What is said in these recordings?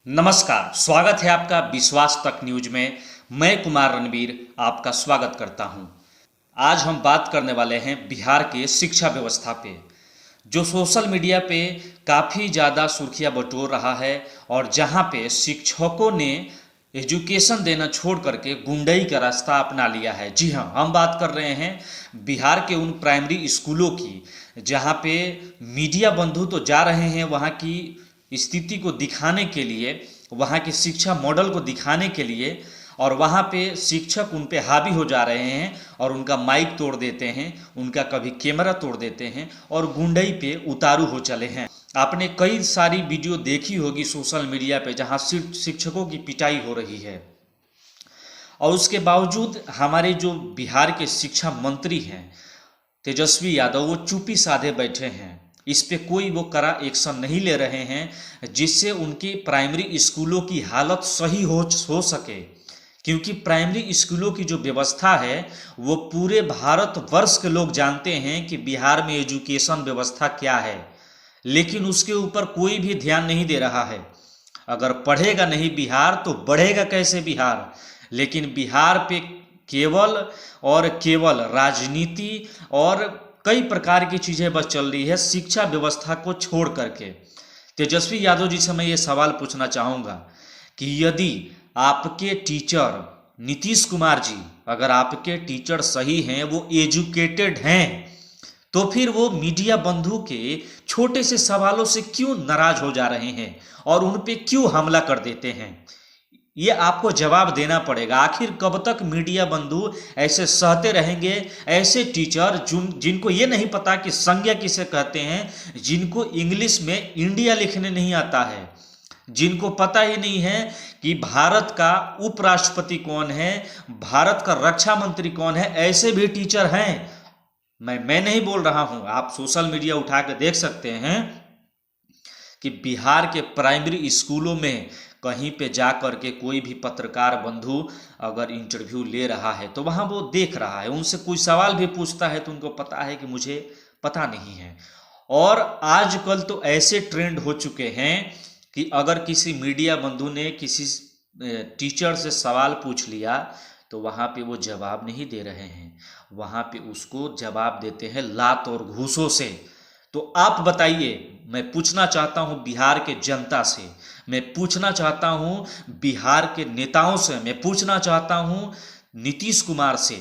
नमस्कार, स्वागत है आपका विश्वास तक न्यूज में। मैं कुमार रणवीर आपका स्वागत करता हूं। आज हम बात करने वाले हैं बिहार के शिक्षा व्यवस्था पे, जो सोशल मीडिया पे काफ़ी ज़्यादा सुर्खियां बटोर रहा है और जहां पे शिक्षकों ने एजुकेशन देना छोड़ करके गुंडई का रास्ता अपना लिया है। जी हाँ, हम बात कर रहे हैं बिहार के उन प्राइमरी स्कूलों की जहां पे मीडिया बंधु तो जा रहे हैं वहां की स्थिति को दिखाने के लिए, वहाँ की शिक्षा मॉडल को दिखाने के लिए, और वहाँ पे शिक्षक उन पे हावी हो जा रहे हैं और उनका माइक तोड़ देते हैं, उनका कभी कैमरा तोड़ देते हैं और गुंडई पे उतारू हो चले हैं। आपने कई सारी वीडियो देखी होगी सोशल मीडिया पे जहाँ शिक्षकों की पिटाई हो रही है, और उसके बावजूद हमारे जो बिहार के शिक्षा मंत्री हैं तेजस्वी यादव, वो चुप्पी साधे बैठे हैं। इस पे कोई वो कड़ा एक्शन नहीं ले रहे हैं जिससे उनकी प्राइमरी स्कूलों की हालत सही हो सके, क्योंकि प्राइमरी स्कूलों की जो व्यवस्था है वो पूरे भारतवर्ष के लोग जानते हैं कि बिहार में एजुकेशन व्यवस्था क्या है, लेकिन उसके ऊपर कोई भी ध्यान नहीं दे रहा है। अगर पढ़ेगा नहीं बिहार तो बढ़ेगा कैसे बिहार? लेकिन बिहार पे केवल और केवल राजनीति और कई प्रकार की चीज़ें बस चल रही है, शिक्षा व्यवस्था को छोड़ करके। तेजस्वी यादव जी से मैं ये सवाल पूछना चाहूँगा कि यदि आपके टीचर नीतीश कुमार जी, अगर आपके टीचर सही हैं, वो एजुकेटेड हैं, तो फिर वो मीडिया बंधु के छोटे से सवालों से क्यों नाराज हो जा रहे हैं और उन पे क्यों हमला कर देते हैं? ये आपको जवाब देना पड़ेगा। आखिर कब तक मीडिया बंधु ऐसे सहते रहेंगे? ऐसे टीचर जिनको ये नहीं पता कि संज्ञा किसे कहते हैं, जिनको इंग्लिश में इंडिया लिखने नहीं आता है, जिनको पता ही नहीं है कि भारत का उपराष्ट्रपति कौन है, भारत का रक्षा मंत्री कौन है, ऐसे भी टीचर हैं। मैं नहीं बोल रहा हूं, आप सोशल मीडिया उठा के देख सकते हैं कि बिहार के प्राइमरी स्कूलों में कहीं पे जा कर के कोई भी पत्रकार बंधु अगर इंटरव्यू ले रहा है तो वहाँ वो देख रहा है, उनसे कोई सवाल भी पूछता है तो उनको पता है कि मुझे पता नहीं है। और आजकल तो ऐसे ट्रेंड हो चुके हैं कि अगर किसी मीडिया बंधु ने किसी टीचर से सवाल पूछ लिया तो वहाँ पे वो जवाब नहीं दे रहे हैं, वहाँ पे उसको जवाब देते हैं लात और घूसों से। तो आप बताइए, मैं पूछना चाहता हूँ बिहार के जनता से, मैं पूछना चाहता हूँ बिहार के नेताओं से, मैं पूछना चाहता हूँ नीतीश कुमार से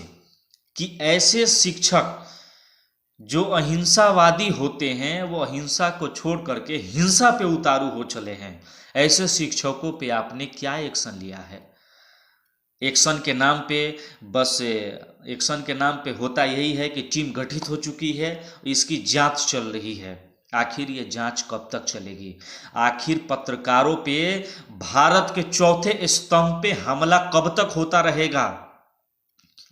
कि ऐसे शिक्षक जो अहिंसावादी होते हैं वो अहिंसा को छोड़ करके हिंसा पे उतारू हो चले हैं, ऐसे शिक्षकों पे आपने क्या एक्शन लिया है? एक्शन के नाम पे बस एक्शन के नाम पे होता यही है कि टीम गठित हो चुकी है, इसकी जांच चल रही है। आखिर ये जांच कब तक चलेगी? आखिर पत्रकारों पे भारत के चौथे स्तंभ पे हमला कब तक होता रहेगा?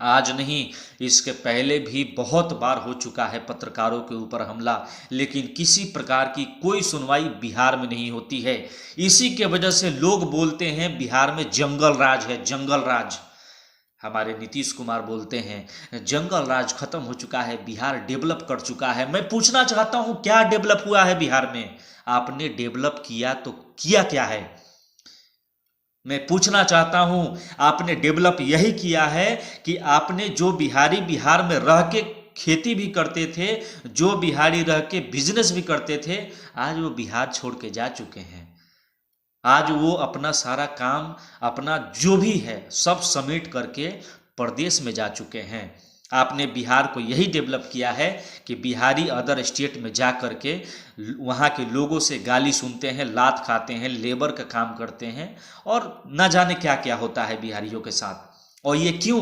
आज नहीं, इसके पहले भी बहुत बार हो चुका है पत्रकारों के ऊपर हमला, लेकिन किसी प्रकार की कोई सुनवाई बिहार में नहीं होती है। इसी के वजह से लोग बोलते हैं बिहार में जंगल राज है, जंगल राज। हमारे नीतीश कुमार बोलते हैं जंगल राज खत्म हो चुका है, बिहार डेवलप कर चुका है। मैं पूछना चाहता हूं क्या डेवलप हुआ है बिहार में? आपने डेवलप किया तो किया क्या है? मैं पूछना चाहता हूं, आपने डेवलप यही किया है कि आपने जो बिहारी बिहार में रह के खेती भी करते थे, जो बिहारी रह के बिजनेस भी करते थे, आज वो बिहार छोड़ के जा चुके हैं। आज वो अपना सारा काम, अपना जो भी है सब समेट करके प्रदेश में जा चुके हैं। आपने बिहार को यही डेवलप किया है कि बिहारी अदर स्टेट में जा करके वहाँ के लोगों से गाली सुनते हैं, लात खाते हैं, लेबर का काम करते हैं और न जाने क्या क्या होता है बिहारियों के साथ। और ये क्यों?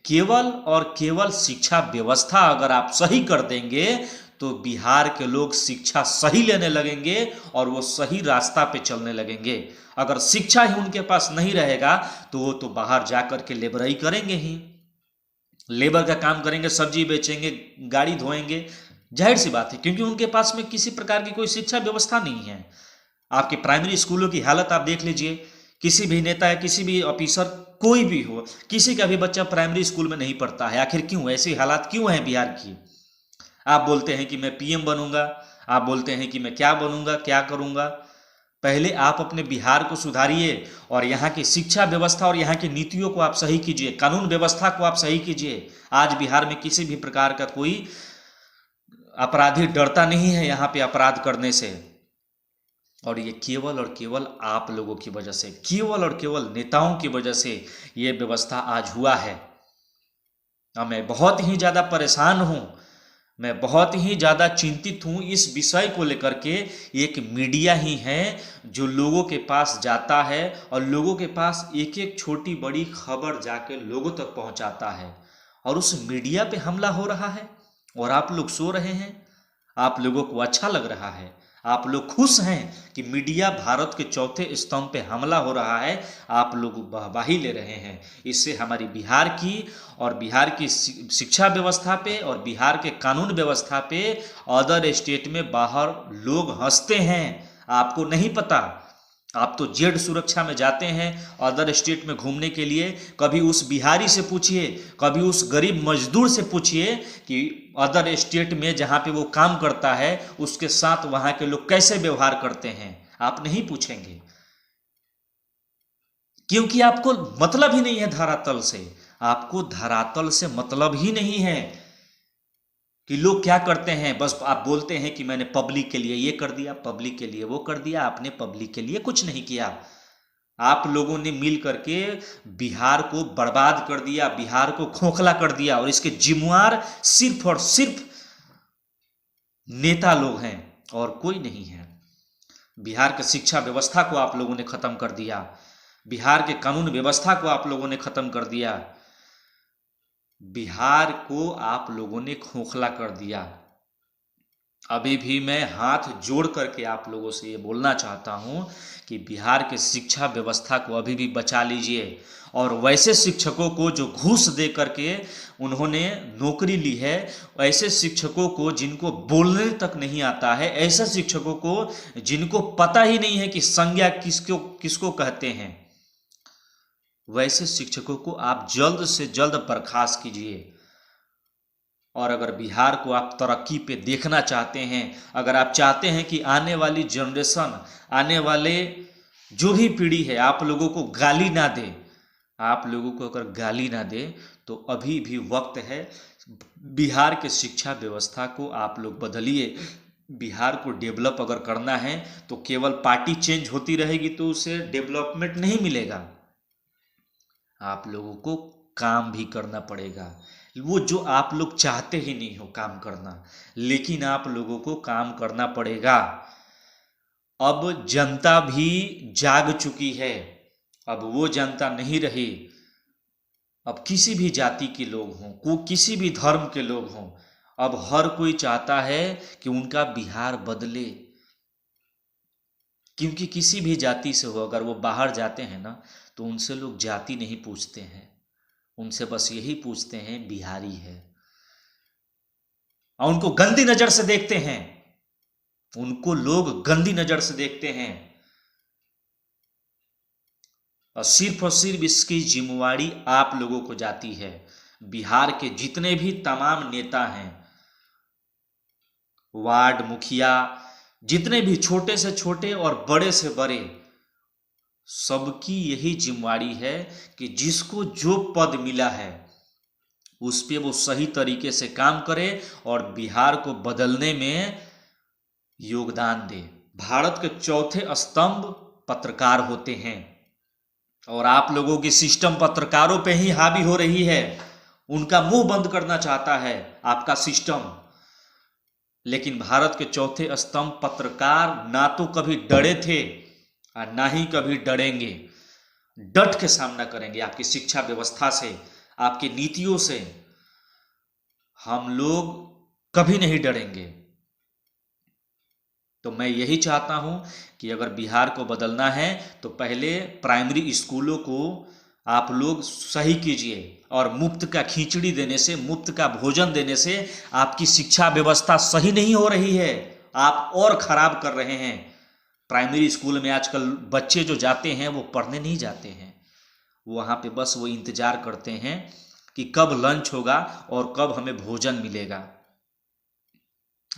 केवल और केवल शिक्षा व्यवस्था अगर आप सही कर देंगे तो बिहार के लोग शिक्षा सही लेने लगेंगे और वो सही रास्ता पे चलने लगेंगे। अगर शिक्षा ही उनके पास नहीं रहेगा तो वो तो बाहर जाकर के लेबराई करेंगे ही, लेबर का काम करेंगे, सब्जी बेचेंगे, गाड़ी धोएंगे। जाहिर सी बात है, क्योंकि उनके पास में किसी प्रकार की कोई शिक्षा व्यवस्था नहीं है। आपके प्राइमरी स्कूलों की हालत आप देख लीजिए, किसी भी नेता है, किसी भी ऑफिसर, कोई भी हो, किसी का भी बच्चा प्राइमरी स्कूल में नहीं पढ़ता है। आखिर क्यों? ऐसी हालात क्यों हैं बिहार की? आप बोलते हैं कि मैं पीएम बनूंगा, आप बोलते हैं कि मैं क्या बनूंगा, क्या करूंगा, पहले आप अपने बिहार को सुधारिए और यहाँ की शिक्षा व्यवस्था और यहाँ की नीतियों को आप सही कीजिए, कानून व्यवस्था को आप सही कीजिए। आज बिहार में किसी भी प्रकार का कोई अपराधी डरता नहीं है यहाँ पे अपराध करने से। और ये केवल और केवल आप लोगों की वजह से, केवल और केवल नेताओं की वजह से ये व्यवस्था आज हुआ है। और मैं बहुत ही ज़्यादा परेशान हूँ, मैं बहुत ही ज़्यादा चिंतित हूँ इस विषय को लेकर के। एक मीडिया ही है जो लोगों के पास जाता है और लोगों के पास एक एक छोटी बड़ी खबर जाके लोगों तक पहुँचाता है, और उस मीडिया पे हमला हो रहा है और आप लोग सो रहे हैं। आप लोगों को अच्छा लग रहा है, आप लोग खुश हैं कि मीडिया भारत के चौथे स्तंभ पे हमला हो रहा है, आप लोग वाहवाही ले रहे हैं। इससे हमारी बिहार की और बिहार की शिक्षा व्यवस्था पे और बिहार के कानून व्यवस्था पे अदर स्टेट में बाहर लोग हंसते हैं। आपको नहीं पता, आप तो जेड सुरक्षा में जाते हैं अदर स्टेट में घूमने के लिए। कभी उस बिहारी से पूछिए, कभी उस गरीब मजदूर से पूछिए कि अदर स्टेट में जहाँ पे वो काम करता है उसके साथ वहाँ के लोग कैसे व्यवहार करते हैं। आप नहीं पूछेंगे, क्योंकि आपको मतलब ही नहीं है धरातल से। आपको धरातल से मतलब ही नहीं है कि लोग क्या करते हैं। बस आप बोलते हैं कि मैंने पब्लिक के लिए ये कर दिया, पब्लिक के लिए वो कर दिया। आपने पब्लिक के लिए कुछ नहीं किया। आप लोगों ने मिल करके बिहार को बर्बाद कर दिया, बिहार को खोखला कर दिया, और इसके जिम्मेवार सिर्फ और सिर्फ नेता लोग हैं और कोई नहीं है। बिहार की शिक्षा व्यवस्था को आप लोगों ने खत्म कर दिया, बिहार के कानून व्यवस्था को आप लोगों ने खत्म कर दिया, बिहार को आप लोगों ने खोखला कर दिया। अभी भी मैं हाथ जोड़ करके आप लोगों से ये बोलना चाहता हूँ कि बिहार के शिक्षा व्यवस्था को अभी भी बचा लीजिए, और वैसे शिक्षकों को जो घूस दे करके उन्होंने नौकरी ली है, ऐसे शिक्षकों को जिनको बोलने तक नहीं आता है, ऐसे शिक्षकों को जिनको पता ही नहीं है कि संज्ञा किसको कहते हैं, वैसे शिक्षकों को आप जल्द से जल्द बर्खास्त कीजिए। और अगर बिहार को आप तरक्की पे देखना चाहते हैं, अगर आप चाहते हैं कि आने वाली जनरेशन, आने वाले जो भी पीढ़ी है आप लोगों को गाली ना दे, आप लोगों को अगर गाली ना दे, तो अभी भी वक्त है। बिहार के शिक्षा व्यवस्था को आप लोग बदलिए। बिहार को डेवलप अगर करना है तो केवल पार्टी चेंज होती रहेगी तो उसे डेवलपमेंट नहीं मिलेगा। आप लोगों को काम भी करना पड़ेगा, वो जो आप लोग चाहते ही नहीं हो काम करना, लेकिन आप लोगों को काम करना पड़ेगा। अब जनता भी जाग चुकी है, अब वो जनता नहीं रही। अब किसी भी जाति के लोग हों, किसी भी धर्म के लोग हों, अब हर कोई चाहता है कि उनका बिहार बदले। क्योंकि किसी भी जाति से हो, अगर वो बाहर जाते हैं ना, तो उनसे लोग जाति नहीं पूछते हैं, उनसे बस यही पूछते हैं बिहारी है, और उनको गंदी नजर से देखते हैं, उनको लोग गंदी नजर से देखते हैं। और सिर्फ इसकी जिम्मेवारी आप लोगों को जाती है। बिहार के जितने भी तमाम नेता हैं, वार्ड मुखिया, जितने भी छोटे से छोटे और बड़े से बड़े, सबकी यही जिम्मेवारी है कि जिसको जो पद मिला है उस पे वो सही तरीके से काम करे और बिहार को बदलने में योगदान दे। भारत के चौथे स्तंभ पत्रकार होते हैं, और आप लोगों की सिस्टम पत्रकारों पे ही हावी हो रही है। उनका मुंह बंद करना चाहता है आपका सिस्टम। लेकिन भारत के चौथे स्तंभ पत्रकार ना तो कभी डरे थे और ना ही कभी डरेंगे। डट के सामना करेंगे आपकी शिक्षा व्यवस्था से, आपकी नीतियों से। हम लोग कभी नहीं डरेंगे। तो मैं यही चाहता हूं कि अगर बिहार को बदलना है तो पहले प्राइमरी स्कूलों को आप लोग सही कीजिए, और मुफ्त का खिचड़ी देने से, मुफ्त का भोजन देने से आपकी शिक्षा व्यवस्था सही नहीं हो रही है, आप और खराब कर रहे हैं। प्राइमरी स्कूल में आजकल बच्चे जो जाते हैं वो पढ़ने नहीं जाते हैं, वहाँ पे बस वो इंतजार करते हैं कि कब लंच होगा और कब हमें भोजन मिलेगा।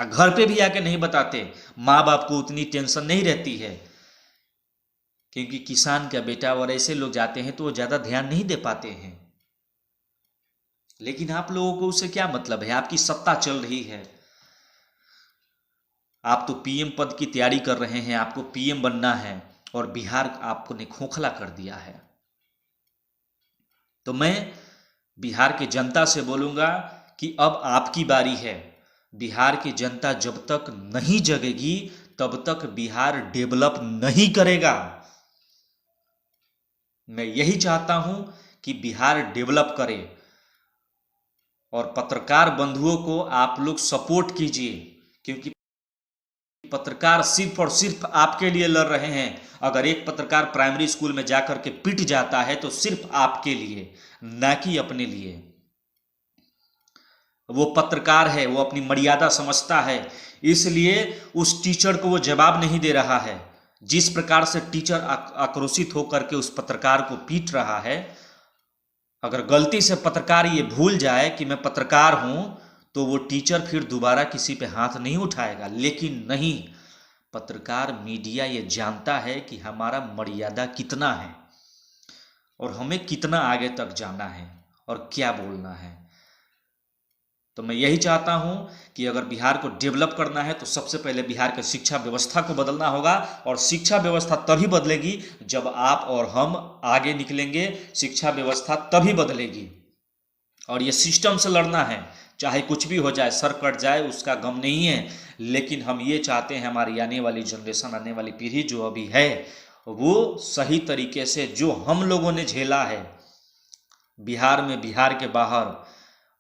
घर पे भी आके नहीं बताते, माँ बाप को उतनी टेंशन नहीं रहती है क्योंकि किसान का बेटा और ऐसे लोग जाते हैं तो वो ज़्यादा ध्यान नहीं दे पाते हैं। लेकिन आप लोगों को उससे क्या मतलब है? आपकी सत्ता चल रही है, आप तो पीएम पद की तैयारी कर रहे हैं, आपको पीएम बनना है, और बिहार आपको ने खोखला कर दिया है। तो मैं बिहार की जनता से बोलूँगा कि अब आपकी बारी है। बिहार की जनता जब तक नहीं जगेगी तब तक बिहार डेवलप नहीं करेगा। मैं यही चाहता हूं कि बिहार डेवलप करे, और पत्रकार बंधुओं को आप लोग सपोर्ट कीजिए, क्योंकि पत्रकार सिर्फ और सिर्फ आपके लिए लड़ रहे हैं। अगर एक पत्रकार प्राइमरी स्कूल में जाकर के पिट जाता है तो सिर्फ आपके लिए, ना कि अपने लिए। वो पत्रकार है, वो अपनी मर्यादा समझता है, इसलिए उस टीचर को वो जवाब नहीं दे रहा है। जिस प्रकार से टीचर आक्रोशित होकर के उस पत्रकार को पीट रहा है, अगर गलती से पत्रकार ये भूल जाए कि मैं पत्रकार हूं, तो वो टीचर फिर दोबारा किसी पे हाथ नहीं उठाएगा। लेकिन नहीं, पत्रकार मीडिया ये जानता है कि हमारा मर्यादा कितना है और हमें कितना आगे तक जाना है और क्या बोलना है। तो मैं यही चाहता हूं कि अगर बिहार को डेवलप करना है तो सबसे पहले बिहार की शिक्षा व्यवस्था को बदलना होगा, और शिक्षा व्यवस्था तभी बदलेगी जब आप और हम आगे निकलेंगे। शिक्षा व्यवस्था तभी बदलेगी, और ये सिस्टम से लड़ना है। चाहे कुछ भी हो जाए, सर कट जाए, उसका गम नहीं है, लेकिन हम ये चाहते हैं हमारी आने वाली जनरेशन, आने वाली पीढ़ी जो अभी है, वो सही तरीके से जो हम लोगों ने झेला है बिहार में, बिहार के बाहर,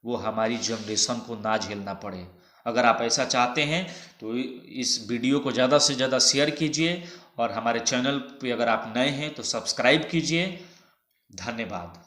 वो हमारी जनरेशन को ना झेलना पड़े। अगर आप ऐसा चाहते हैं तो इस वीडियो को ज़्यादा से ज़्यादा शेयर कीजिए, और हमारे चैनल पे अगर आप नए हैं तो सब्सक्राइब कीजिए। धन्यवाद।